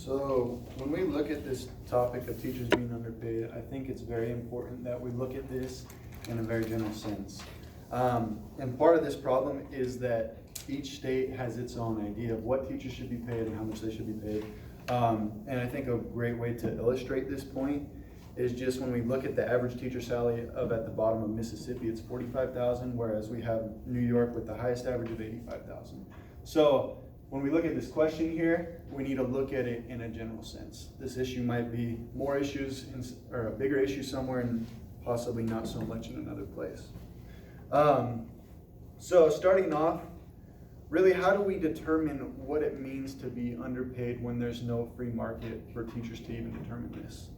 So when we look at this topic of teachers being underpaid, I think it's very important that we look at this in a very general sense. And part of this problem is that each state has its own idea of what teachers should be paid and how much they should be paid. And I think a great way to illustrate this point is just when we look at the average teacher salary of at the bottom of Mississippi, it's $45,000, whereas we have New York with the highest average of $85,000. So when we look at this question here, we need to look at it in a general sense. This issue might be more issues or a bigger issue somewhere and possibly not so much in another place. So starting off, really, how do we determine what it means to be underpaid when there's no free market for teachers to even determine this?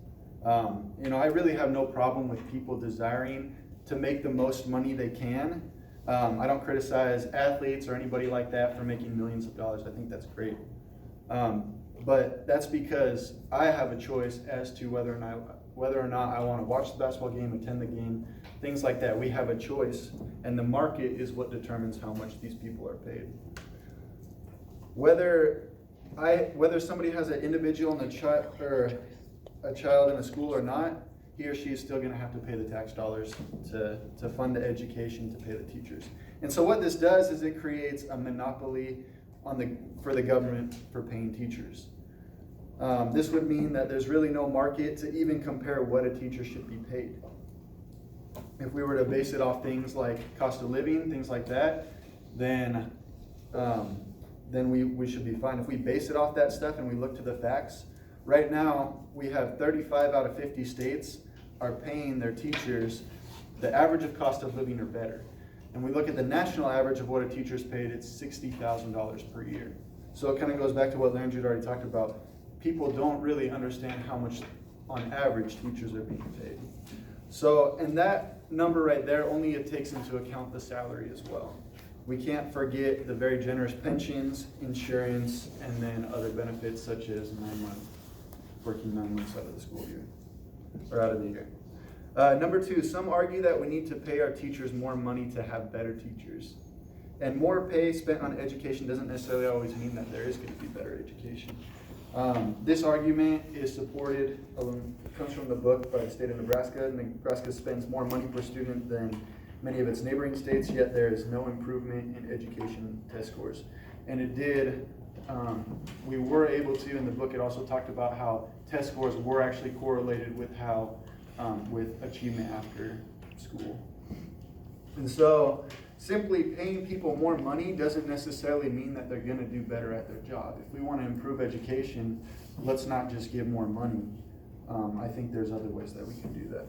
I really have no problem with people desiring to make the most money they can. I don't criticize athletes or anybody like that for making millions of dollars. I think that's great. But that's because I have a choice as to whether or not I want to watch the basketball game, attend the game, things like that. We have a choice, and the market is what determines how much these people are paid. Whether somebody has an individual and a child in a school or not, he or she is still going to have to pay the tax dollars to fund the education, to pay the teachers. And so what this does is it creates a monopoly for the government for paying teachers. This would mean that there's really no market to even compare what a teacher should be paid. If we were to base it off things like cost of living, things like that, then we should be fine. If we base it off that stuff and we look to the facts, right now we have 35 out of 50 states are paying their teachers the average of cost of living or better. And we look at the national average of what a teacher's paid, it's $60,000 per year. So it kind of goes back to what Landry already talked about. People don't really understand how much on average teachers are being paid. So, and that number right there only it takes into account the salary as well. We can't forget the very generous pensions, insurance, and then other benefits such as working 9 months out of the school year, or out of the year. Number two, some argue that we need to pay our teachers more money to have better teachers. And more pay spent on education doesn't necessarily always mean that there is going to be better education. This argument is supported, comes from the book by the state of Nebraska. Nebraska spends more money per student than many of its neighboring states, yet there is no improvement in education test scores. And it did, we were able to, in the book it also talked about how test scores were actually correlated with with achievement after school. And so simply paying people more money doesn't necessarily mean that they're going to do better at their job. If we want to improve education, let's not just give more money. I think there's other ways that we can do that.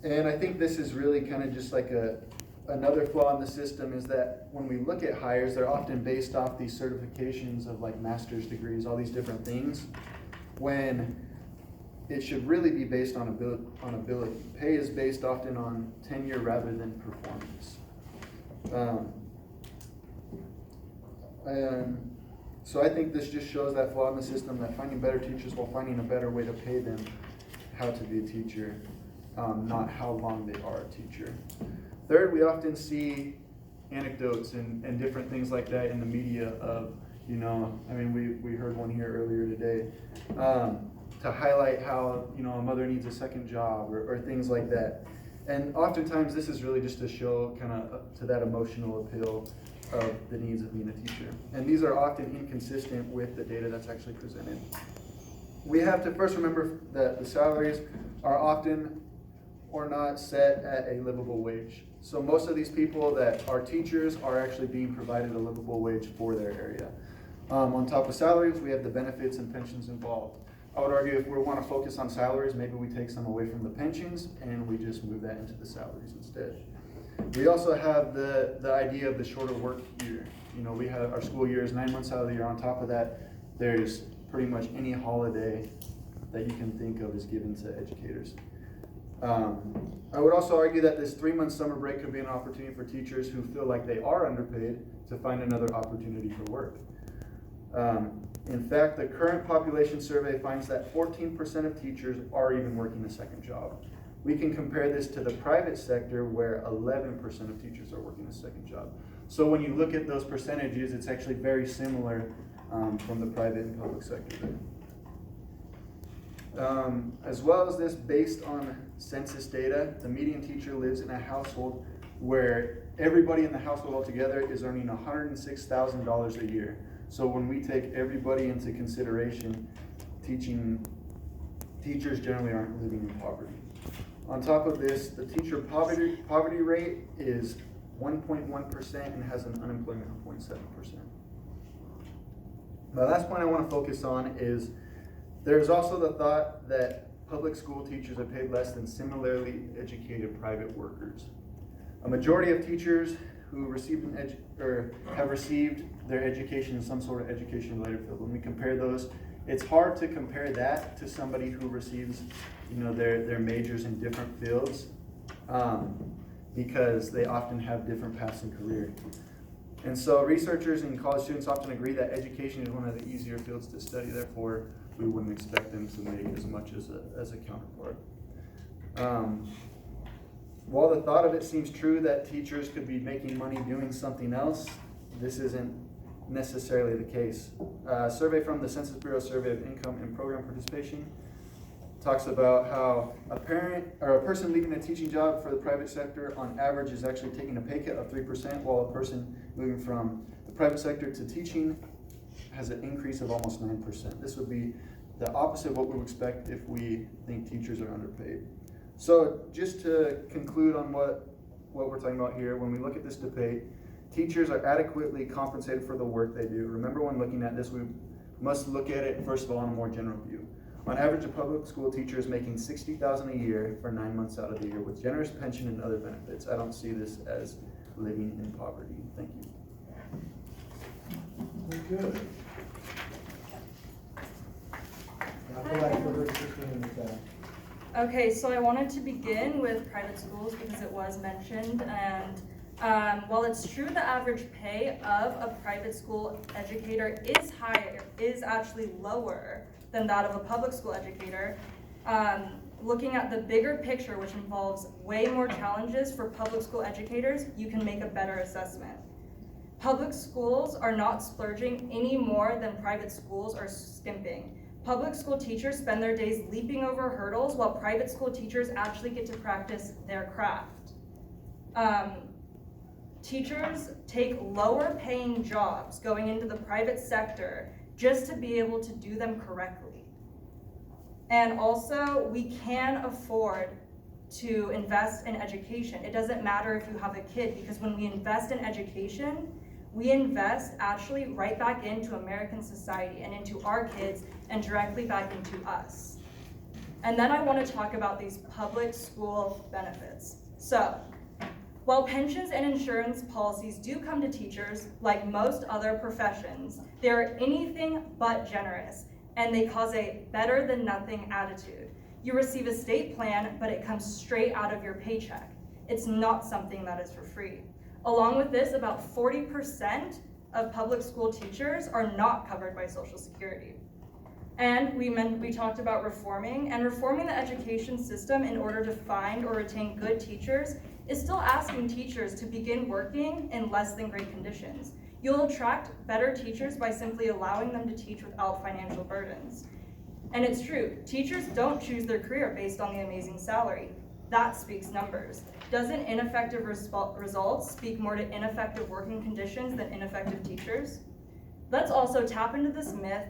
And I think this is really kind of just like another flaw in the system is that when we look at hires, they're often based off these certifications of like master's degrees, all these different things, when it should really be based on ability. Pay is based often on tenure rather than performance. And so I think this just shows that flaw in the system, that finding better teachers while finding a better way to pay them how to be a teacher, not how long they are a teacher. Third, we often see anecdotes and different things like that in the media of, we heard one here earlier today, to highlight how, a mother needs a second job or things like that. And oftentimes this is really just to show kind of to that emotional appeal of the needs of being a teacher. And these are often inconsistent with the data that's actually presented. We have to first remember that the salaries are often or not set at a livable wage. So most of these people that are teachers are actually being provided a livable wage for their area. On top of salaries, we have the benefits and pensions involved. I would argue if we want to focus on salaries, maybe we take some away from the pensions and we just move that into the salaries instead. We also have the idea of the shorter work year. We have our school year is 9 months out of the year. On top of that, there's pretty much any holiday that you can think of is given to educators. I would also argue that this 3-month summer break could be an opportunity for teachers who feel like they are underpaid to find another opportunity for work. In fact, the current population survey finds that 14% of teachers are even working a second job. We can compare this to the private sector where 11% of teachers are working a second job. So when you look at those percentages, it's actually very similar from the private and public sector there. As well as this, based on census data, the median teacher lives in a household where everybody in the household altogether is earning $106,000 a year. So when we take everybody into consideration, teachers generally aren't living in poverty. On top of this, the teacher poverty rate is 1.1% and has an unemployment of 0.7%. The last point I want to focus on is there's also the thought that public school teachers are paid less than similarly educated private workers. A majority of teachers who have received their education in some sort of education-related field. When we compare those, it's hard to compare that to somebody who receives, their majors in different fields, because they often have different paths in career. And so researchers and college students often agree that education is one of the easier fields to study, therefore we wouldn't expect them to make as much as a counterpart. While the thought of it seems true that teachers could be making money doing something else, this isn't necessarily the case. A survey from the Census Bureau Survey of Income and Program Participation talks about how a person leaving a teaching job for the private sector on average is actually taking a pay cut of 3%, while a person moving from the private sector to teaching has an increase of almost 9%. This would be the opposite of what we would expect if we think teachers are underpaid. So just to conclude on what we're talking about here, when we look at this debate, teachers are adequately compensated for the work they do. Remember, when looking at this, we must look at it, first of all, in a more general view. On average, a public school teacher is making $60,000 a year for 9 months out of the year with generous pension and other benefits. I don't see this as living in poverty. Thank you. Good. I feel like we're in Okay, so I wanted to begin with private schools because it was mentioned, and while it's true the average pay of a private school educator is actually lower than that of a public school educator, looking at the bigger picture, which involves way more challenges for public school educators, you can make a better assessment. Public schools are not splurging any more than private schools are skimping. Public school teachers spend their days leaping over hurdles while private school teachers actually get to practice their craft. Teachers take lower paying jobs going into the private sector just to be able to do them correctly. And also, we can afford to invest in education. It doesn't matter if you have a kid, because when we invest in education, we invest actually right back into American society and into our kids and directly back into us. And then I want to talk about these public school benefits. So, while pensions and insurance policies do come to teachers, like most other professions, they are anything but generous, and they cause a better than nothing attitude. You receive a state plan, but it comes straight out of your paycheck. It's not something that is for free. Along with this, about 40% of public school teachers are not covered by Social Security. And we talked about reforming the education system in order to find or retain good teachers is still asking teachers to begin working in less than great conditions. You'll attract better teachers by simply allowing them to teach without financial burdens. And it's true, teachers don't choose their career based on the amazing salary. That speaks numbers. Doesn't ineffective results speak more to ineffective working conditions than ineffective teachers? Let's also tap into this myth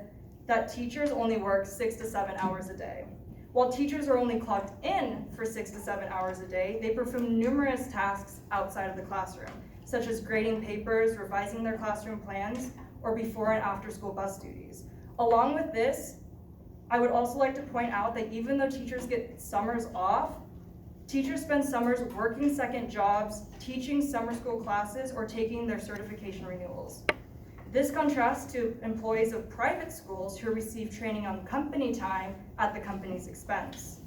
that teachers only work 6 to 7 hours a day. While teachers are only clocked in for 6 to 7 hours a day, they perform numerous tasks outside of the classroom, such as grading papers, revising their classroom plans, or before and after school bus duties. Along with this, I would also like to point out that even though teachers get summers off, teachers spend summers working second jobs, teaching summer school classes, or taking their certification renewals. This contrasts to employees of private schools who receive training on company time at the company's expense.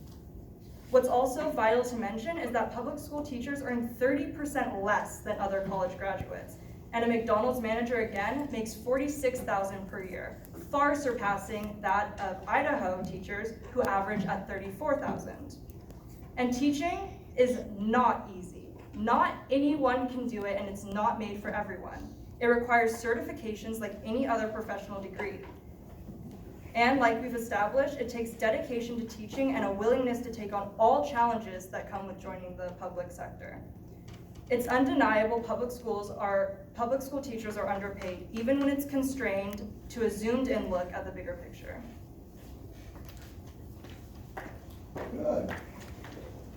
What's also vital to mention is that public school teachers earn 30% less than other college graduates, and a McDonald's manager, again, makes $46,000 per year, far surpassing that of Idaho teachers who average at $34,000. And teaching is not easy. Not anyone can do it, and it's not made for everyone. It requires certifications like any other professional degree. And like we've established, it takes dedication to teaching and a willingness to take on all challenges that come with joining the public sector. It's undeniable public school teachers are underpaid, even when it's constrained to a zoomed-in look at the bigger picture. Good.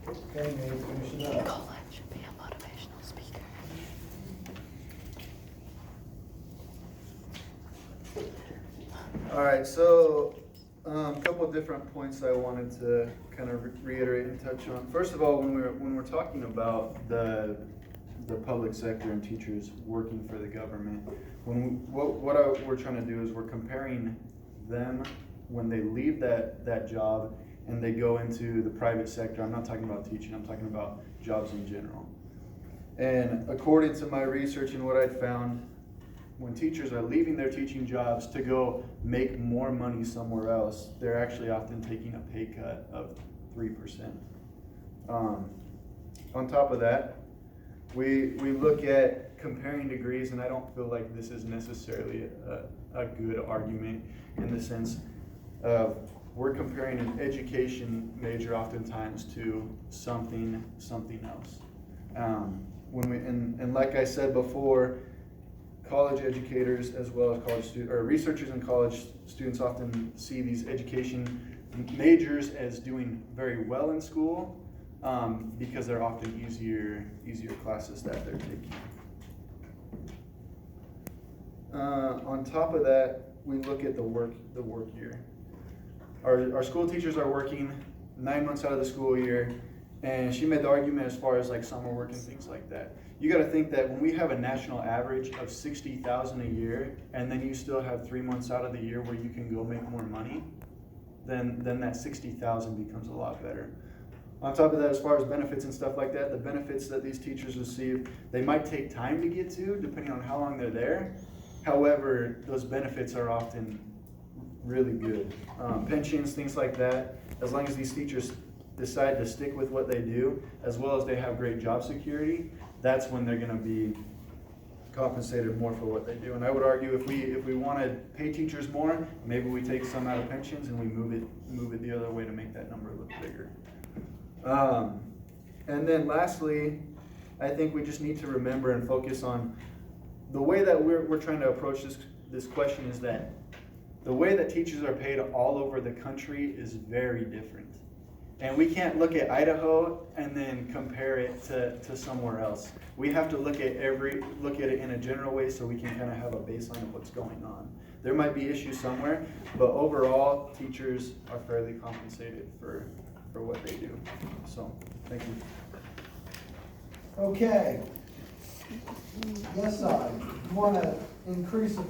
Okay, May, finish it up. Colin should be a motivational speaker. All right, so a couple of different points I wanted to kind of reiterate and touch on. First of all, when we're talking about the public sector and teachers working for the government, what we're trying to do is we're comparing them when they leave that job and they go into the private sector. I'm not talking about teaching, I'm talking about jobs in general. And according to my research and what I'd found, when teachers are leaving their teaching jobs to go make more money somewhere else, they're actually often taking a pay cut of 3%. On top of that, we look at comparing degrees, and I don't feel like this is necessarily a good argument in the sense of we're comparing an education major oftentimes to something else. And like I said before, college educators as well as college students or researchers and college students often see these education majors as doing very well in school because they're often easier classes that they're taking. On top of that, we look at the work year. Our school teachers are working 9 months out of the school year, and she made the argument as far as like summer work and things like that. You got to think that when we have a national average of $60,000 a year, and then you still have 3 months out of the year where you can go make more money, then that $60,000 becomes a lot better. On top of that, as far as benefits and stuff like that, the benefits that these teachers receive, they might take time to get to, depending on how long they're there. However, those benefits are often really good. Pensions, things like that, as long as these teachers decide to stick with what they do, as well as they have great job security, that's when they're going to be compensated more for what they do. And I would argue if we want to pay teachers more, maybe we take some out of pensions and we move it the other way to make that number look bigger. And then lastly, I think we just need to remember and focus on the way that we're trying to approach this question is that the way that teachers are paid all over the country is very different. And we can't look at Idaho and then compare it to somewhere else. We have to look at it in a general way so we can kind of have a baseline of what's going on. There might be issues somewhere, but overall, teachers are fairly compensated for what they do. So, thank you. Okay. Yes, side. You want to increase the